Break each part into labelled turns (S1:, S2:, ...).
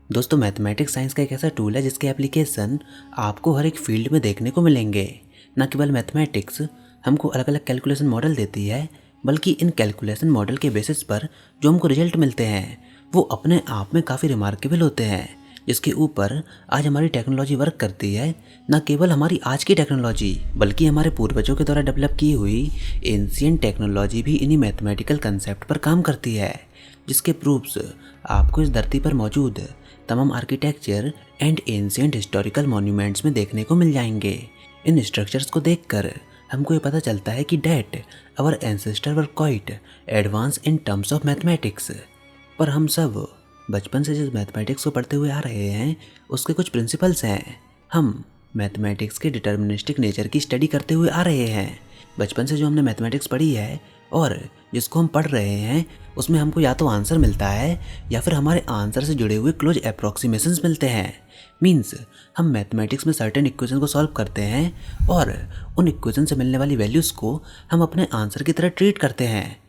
S1: दोस्तों, mathematics science का एक ऐसा टूल है जिसके एप्लीकेशन आपको हर एक फील्ड में देखने को मिलेंगे। न केवल मैथमेटिक्स हमको अलग अलग कैलकुलेशन मॉडल देती है, बल्कि इन कैलकुलेशन मॉडल के बेसिस पर जो हमको रिजल्ट मिलते हैं वो अपने आप में काफ़ी रिमार्केबल होते हैं, जिसके ऊपर आज हमारी टेक्नोलॉजी वर्क करती है। न केवल हमारी आज की टेक्नोलॉजी बल्कि हमारे पूर्वजों के द्वारा डेवलप की हुई एंशिएंट टेक्नोलॉजी भी इन्हीं मैथमेटिकल कंसेप्ट पर काम करती है, जिसके प्रूफ्स आपको इस धरती पर मौजूद तमाम architecture and ancient historical monuments में देखने को मिल जाएंगे। इन स्ट्रक्चर्स को देखकर हमको ये पता चलता है कि that our ancestor were quite advance in terms of mathematics. पर हम सब बचपन से जिस मैथमेटिक्स को पढ़ते हुए आ रहे हैं उसके कुछ प्रिंसिपल्स हैं। हम मैथमेटिक्स के डिटर्मिनिस्टिक नेचर की स्टडी करते हुए आ रहे हैं। बचपन से जो हमने मैथमेटिक्स पढ़ी है और जिसको हम पढ़ रहे हैं उसमें हमको या तो आंसर मिलता है या फिर हमारे आंसर से जुड़े हुए क्लोज अप्रॉक्सीमेशंस मिलते हैं। मीन्स हम मैथमेटिक्स में सर्टेन इक्वेशन को सॉल्व करते हैं और उन इक्वेशन से मिलने वाली वैल्यूज़ को हम अपने आंसर की तरह ट्रीट करते हैं।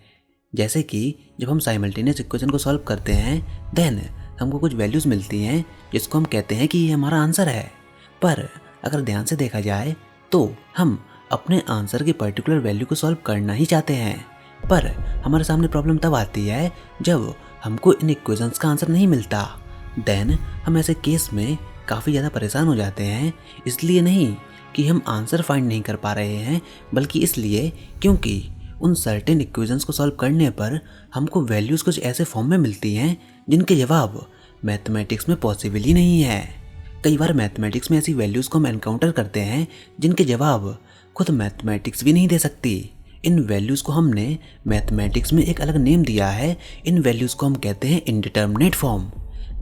S1: जैसे कि जब हम साइमल्टेनियस इक्वेशन को सॉल्व करते हैं देन हमको कुछ वैल्यूज़ मिलती हैं जिसको हम कहते हैं कि ये हमारा आंसर है। पर अगर ध्यान से देखा जाए तो हम अपने आंसर की पर्टिकुलर वैल्यू को सॉल्व करना ही चाहते हैं, पर हमारे सामने प्रॉब्लम तब आती है जब हमको इन इक्वेशंस का आंसर नहीं मिलता। देन हम ऐसे केस में काफ़ी ज़्यादा परेशान हो जाते हैं। इसलिए नहीं कि हम आंसर फाइंड नहीं कर पा रहे हैं, बल्कि इसलिए क्योंकि उन सर्टेन इक्वेशंस को सॉल्व करने पर हमको वैल्यूज़ कुछ ऐसे फॉर्म में मिलती हैं जिनके जवाब मैथमेटिक्स में पॉसिबल ही नहीं है। कई बार मैथमेटिक्स में ऐसी वैल्यूज़ को हम एनकाउंटर करते हैं जिनके जवाब खुद मैथमेटिक्स भी नहीं दे सकती। इन वैल्यूज़ को हमने मैथमेटिक्स में एक अलग नेम दिया है। इन वैल्यूज़ को हम कहते हैं इनडिटर्मिनेट फॉर्म,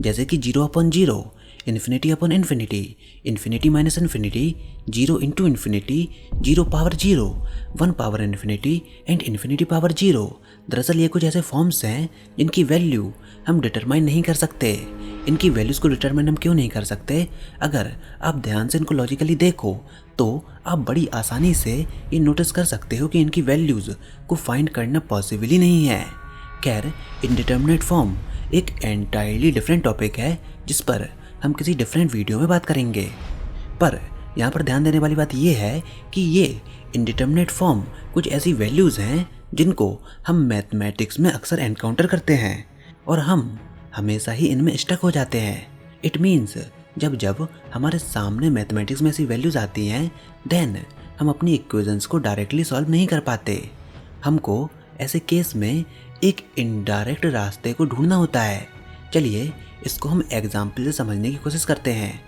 S1: जैसे कि 0/0, infinity infinity, infinity minus infinity, 0 into infinity, 0/0, infinity and infinity. दरअसल ये कुछ ऐसे फॉर्म्स हैं जिनकी वैल्यू हम डिटरमाइन नहीं कर सकते। इनकी वैल्यूज़ को डिटरमाइन हम क्यों नहीं कर सकते? अगर आप ध्यान से इनको लॉजिकली देखो तो आप बड़ी आसानी से ये नोटिस कर सकते हो कि इनकी वैल्यूज़ को फाइंड करना पॉसिबल ही नहीं है। खैर, इनडिटर्मिनेट फॉर्म एक एंटायरली डिफरेंट टॉपिक है जिस पर हम किसी डिफरेंट वीडियो में बात करेंगे। पर यहाँ पर ध्यान देने वाली बात ये है कि ये इनडिटर्मिनेट फॉर्म कुछ ऐसी वैल्यूज़ हैं जिनको हम मैथमेटिक्स में अक्सर एनकाउंटर करते हैं और हम हमेशा ही इनमें स्टक हो जाते हैं। इट मीन्स जब जब हमारे सामने मैथमेटिक्स में ऐसी वैल्यूज़ आती हैं देन हम अपनी इक्वेशंस को डायरेक्टली सॉल्व नहीं कर पाते। हमको ऐसे केस में एक इनडायरेक्ट रास्ते को ढूंढना होता है। चलिए इसको हम एग्जाम्पल से समझने की कोशिश करते हैं।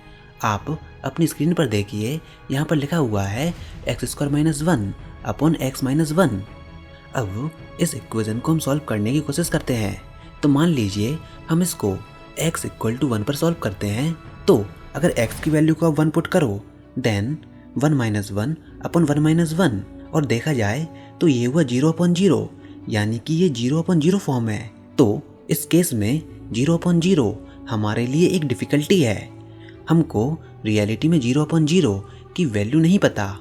S1: आप अपनी स्क्रीन पर देखिए, यहाँ पर लिखा हुआ है x² - 1 अपॉन x - 1। अब इस इक्वेशन को हम सॉल्व करने की कोशिश करते हैं। तो मान लीजिए हम इसको x = 1 पर सॉल्व करते हैं। तो अगर x की वैल्यू को आप 1 पुट करो देन 1 - 1 अपॉन 1 - 1 और देखा जाए तो ये हुआ 0/0, यानी कि ये 0/0 फॉर्म है। तो इस केस में 0/0 हमारे लिए एक डिफ़िकल्टी है। हमको रियलिटी में 0/0 की वैल्यू नहीं पता।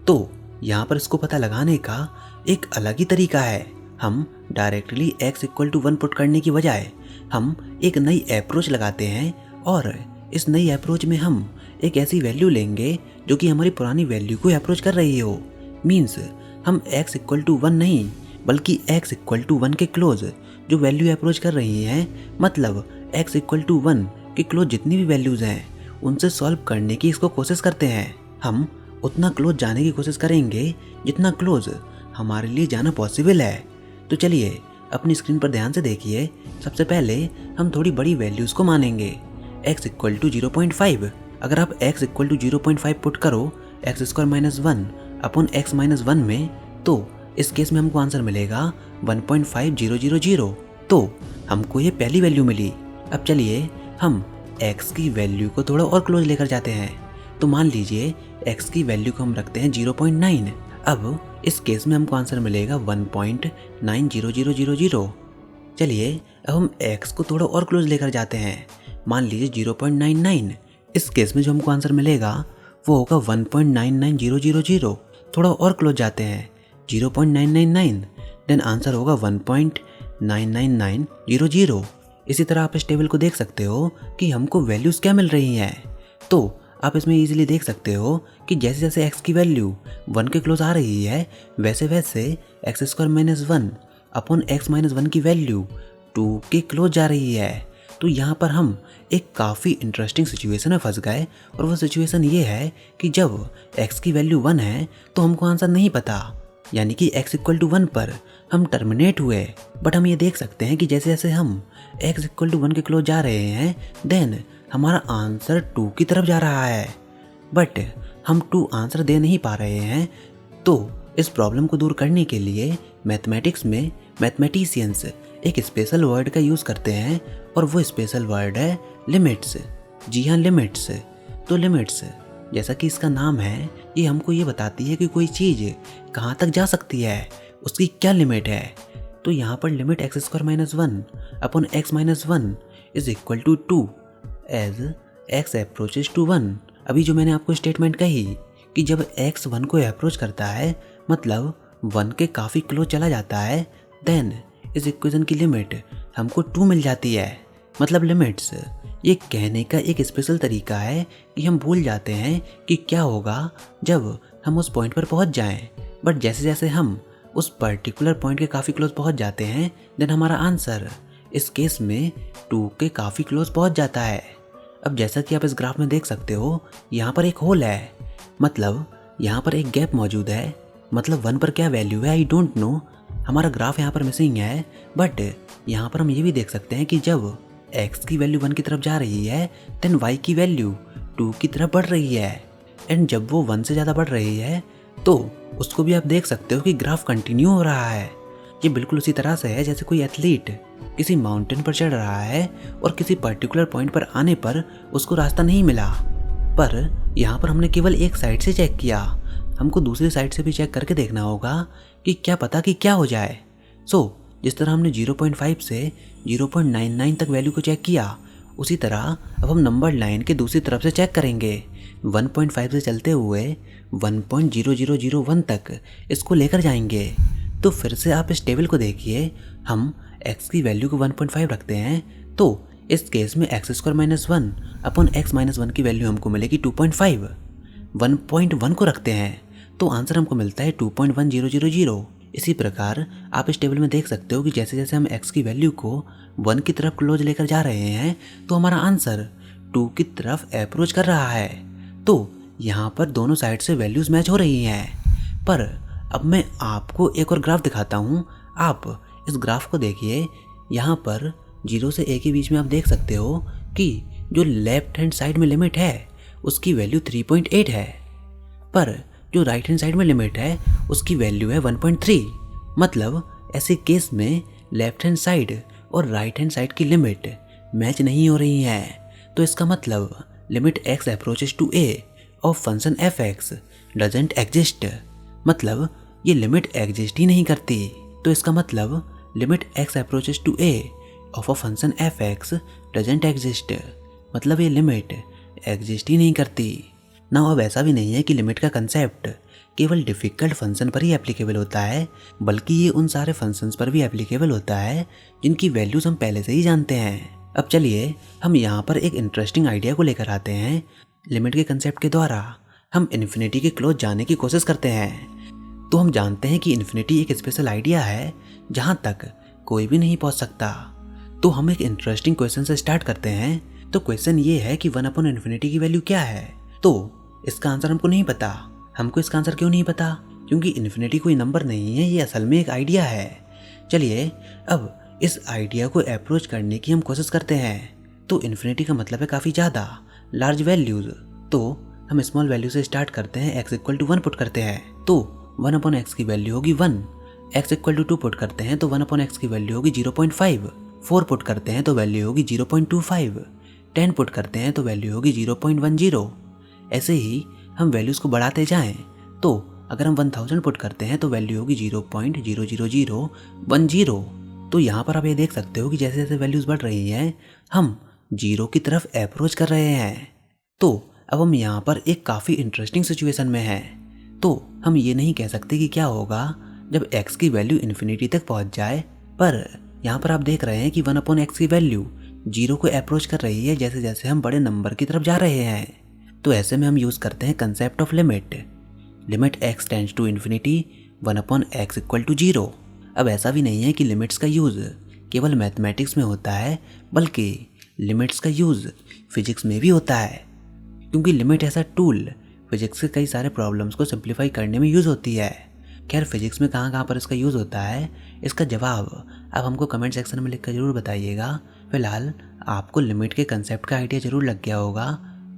S1: तो यहाँ पर इसको पता लगाने का एक अलग ही तरीका है। हम डायरेक्टली x = 1 पुट करने की बजाय हम एक नई अप्रोच लगाते हैं और इस नई अप्रोच में हम एक ऐसी वैल्यू लेंगे जो कि हमारी पुरानी वैल्यू को अप्रोच कर रही हो। मीन्स हम x = 1 नहीं बल्कि x = 1 के क्लोज जो वैल्यू अप्रोच कर रही हैं, मतलब x = 1 के क्लोज जितनी भी वैल्यूज़ हैं उनसे सॉल्व करने की इसको कोशिश करते हैं। हम उतना क्लोज जाने की कोशिश करेंगे जितना क्लोज हमारे लिए जाना पॉसिबल है। तो चलिए अपनी स्क्रीन पर ध्यान से देखिए। सबसे पहले हम थोड़ी बड़ी वैल्यूज़ को मानेंगे। x = 0.5। अगर आप x = 0.5 पुट करो x² - 1 अपॉन x - 1 में तो इस केस में हमको आंसर मिलेगा 1.5000। तो हमको ये पहली वैल्यू मिली। अब चलिए हम x की वैल्यू को थोड़ा और क्लोज लेकर जाते हैं। तो मान लीजिए x की वैल्यू को हम रखते हैं 0.9। अब इस केस में हमको आंसर मिलेगा 1.90000। चलिए अब हम x को थोड़ा और क्लोज लेकर जाते हैं। मान लीजिए 0.99। इस केस में जो हमको आंसर मिलेगा वो होगा 1.99000। थोड़ा और क्लोज जाते हैं 0.999, देन आंसर होगा 1.99900। इसी तरह आप इस टेबल को देख सकते हो कि हमको वैल्यूज़ क्या मिल रही हैं। तो आप इसमें इजीली देख सकते हो कि जैसे जैसे x की वैल्यू 1 के क्लोज आ रही है वैसे वैसे x square minus 1 upon x minus 1 की वैल्यू 2 के क्लोज जा रही है। तो यहाँ पर हम एक काफ़ी इंटरेस्टिंग सिचुएशन में फंस गए, और वो सिचुएशन ये है कि जब x की वैल्यू 1 है तो हमको आंसर नहीं पता, यानी कि x इक्वल टू 1 पर हम टर्मिनेट हुए। बट हम ये देख सकते हैं कि जैसे जैसे हम x इक्वल टू 1 के क्लोज जा रहे हैं देन हमारा आंसर 2 की तरफ जा रहा है, बट हम 2 आंसर दे नहीं पा रहे हैं। तो इस प्रॉब्लम को दूर करने के लिए मैथमेटिक्स में मैथमेटिशियंस एक स्पेशल वर्ड का यूज़ करते हैं, और वो स्पेशल वर्ड है लिमिट्स। जी हाँ, लिमिट्स। तो लिमिट्स जैसा कि इसका नाम है, ये हमको ये बताती है कि कोई चीज़ कहाँ तक जा सकती है, उसकी क्या लिमिट है। तो यहाँ पर limit x square minus 1 upon x minus 1 is equal to 2 as x approaches to 1। अभी जो मैंने आपको स्टेटमेंट कही कि जब x 1 को अप्रोच करता है मतलब 1 के काफ़ी क्लोज चला जाता है, देन इस इक्वेशन की लिमिट हमको 2 मिल जाती है। मतलब लिमिट्स ये कहने का एक स्पेशल तरीका है कि हम भूल जाते हैं कि क्या होगा जब हम उस पॉइंट पर पहुंच जाएं, बट जैसे जैसे हम उस पर्टिकुलर पॉइंट के काफ़ी क्लोज पहुंच जाते हैं देन हमारा आंसर इस केस में 2 के काफ़ी क्लोज पहुंच जाता है। अब जैसा कि आप इस ग्राफ में देख सकते हो, यहाँ पर एक होल है, मतलब यहाँ पर एक गैप मौजूद है। मतलब 1 पर क्या वैल्यू है आई डोंट नो, हमारा ग्राफ यहाँ पर मिसिंग है। बट यहाँ पर हम ये भी देख सकते हैं कि जब x की वैल्यू 1 की तरफ जा रही है देन y की वैल्यू 2 की तरफ बढ़ रही है, एंड जब वो 1 से ज़्यादा बढ़ रही है तो उसको भी आप देख सकते हो कि ग्राफ कंटिन्यू हो रहा है। ये बिल्कुल उसी तरह से है जैसे कोई एथलीट किसी माउंटेन पर चढ़ रहा है और किसी पर्टिकुलर पॉइंट पर आने पर उसको रास्ता नहीं मिला, पर यहाँ पर हमने केवल एक साइड से चेक किया, हमको दूसरी साइड से भी चेक करके देखना होगा कि क्या पता कि क्या हो जाए। जिस तरह हमने 0.5 से 0.99 तक वैल्यू को चेक किया, उसी तरह अब हम नंबर लाइन के दूसरी तरफ से चेक करेंगे। 1.5 से चलते हुए 1.0001 तक इसको लेकर जाएंगे। तो फिर से आप इस टेबल को देखिए, हम x की वैल्यू को 1.5 रखते हैं, तो इस केस में x square minus 1 upon x minus 1 की वैल्यू हमको मिलेगी 2.5। 1.1 को रखते हैं तो आंसर हमको मिलता है 2.1000। इसी प्रकार आप इस टेबल में देख सकते हो कि जैसे जैसे हम x की वैल्यू को 1 की तरफ क्लोज लेकर जा रहे हैं तो हमारा आंसर 2 की तरफ अप्रोच कर रहा है। तो यहाँ पर दोनों साइड से वैल्यूज़ मैच हो रही हैं। पर अब मैं आपको एक और ग्राफ दिखाता हूँ। आप इस ग्राफ को देखिए, यहाँ पर 0 से a के बीच में आप देख सकते हो कि जो लेफ्ट हैंड साइड में लिमिट है उसकी वैल्यू 3.8 है, पर जो राइट हैंड साइड में लिमिट है उसकी वैल्यू है 1.3। मतलब ऐसे केस में लेफ्ट हैंड साइड और राइट हैंड साइड की लिमिट मैच नहीं हो रही है। तो इसका मतलब limit x approaches to a of function fx doesn't exist, मतलब ये लिमिट एग्जिस्ट ही नहीं करती। तो इसका मतलब limit x approaches to a of a function fx doesn't exist, मतलब ये लिमिट एग्जिस्ट ही नहीं करती ना। अब ऐसा भी नहीं है कि लिमिट का कंसेप्ट केवल डिफ़िकल्ट फंक्शन पर ही एप्लीकेबल होता है, बल्कि ये उन सारे फंक्शंस पर भी एप्लीकेबल होता है जिनकी वैल्यूज़ हम पहले से ही जानते हैं। अब चलिए हम यहाँ पर एक इंटरेस्टिंग आइडिया को लेकर आते हैं। लिमिट के कंसेप्ट के द्वारा हम इन्फिनिटी के क्लोज जाने की कोशिश करते हैं। तो हम जानते हैं कि इन्फिनिटी एक स्पेशल आइडिया है जहाँ तक कोई भी नहीं पहुँच सकता। तो हम एक इंटरेस्टिंग क्वेश्चन से स्टार्ट करते हैं। तो क्वेश्चन ये है कि 1 अपॉन इन्फिनिटी की वैल्यू क्या है। तो इसका आंसर हमको नहीं पता। हमको इसका आंसर क्यों नहीं पता? क्योंकि इन्फिनिटी कोई नंबर नहीं है, ये असल में एक आइडिया है। चलिए अब इस आइडिया को अप्रोच करने की हम कोशिश करते हैं। तो इन्फिनिटी का मतलब है काफ़ी ज़्यादा लार्ज वैल्यूज़। तो हम स्मॉल वैल्यू से स्टार्ट करते हैं, x इक्वल टू 1 पुट करते हैं तो 1 अपॉन एक्स की वैल्यू होगी 1। x इक्वल टू 2 पुट करते हैं तो 1 अपॉन एक्स की वैल्यू होगी 0.5। 4 पुट करते हैं तो वैल्यू होगी 0.25। 10 पुट करते हैं तो वैल्यू होगी 0.10। ऐसे ही हम वैल्यूज़ को बढ़ाते जाएं। तो अगर हम 1000 पुट करते हैं तो वैल्यू होगी 0.00010। तो यहाँ पर आप ये देख सकते हो कि जैसे जैसे वैल्यूज़ बढ़ रही हैं हम 0 की तरफ अप्रोच कर रहे हैं। तो अब हम यहाँ पर एक काफ़ी इंटरेस्टिंग सिचुएशन में हैं। तो हम ये नहीं कह सकते कि क्या होगा जब x की वैल्यू इन्फिनिटी तक पहुँच जाए, पर यहाँ पर आप देख रहे हैं कि 1 अपॉन एक्स की वैल्यू जीरो को अप्रोच कर रही है जैसे जैसे हम बड़े नंबर की तरफ जा रहे हैं। तो ऐसे में हम यूज़ करते हैं concept of limit. Limit x tends to infinity 1/x equal to 0। अब ऐसा भी नहीं है कि लिमिट्स का यूज़ केवल मैथमेटिक्स में होता है, बल्कि लिमिट्स का यूज़ फिजिक्स में भी होता है, क्योंकि लिमिट ऐसा टूल फिजिक्स के कई सारे प्रॉब्लम्स को सिंप्लीफाई करने में यूज़ होती है। खैर, फिजिक्स में कहाँ कहाँ पर इसका यूज़ होता है, इसका जवाब आप हमको कमेंट सेक्शन में लिख कर ज़रूर बताइएगा। फिलहाल आपको लिमिट के कंसेप्ट का आइडिया ज़रूर लग गया होगा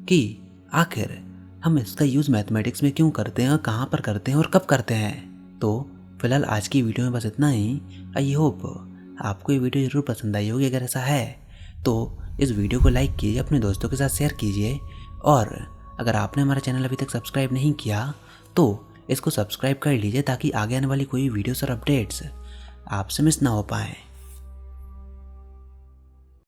S1: कि आखिर हम इसका यूज़ मैथमेटिक्स में क्यों करते हैं और कहाँ पर करते हैं और कब करते हैं। तो फिलहाल आज की वीडियो में बस इतना ही। आई होप आपको ये वीडियो ज़रूर पसंद आई होगी। अगर ऐसा है तो इस वीडियो को लाइक कीजिए, अपने दोस्तों के साथ शेयर कीजिए, और अगर आपने हमारा चैनल अभी तक सब्सक्राइब नहीं किया तो इसको सब्सक्राइब कर लीजिए ताकि आगे आने वाली कोई वीडियोस और अपडेट्स आपसे मिस ना हो पाएँ।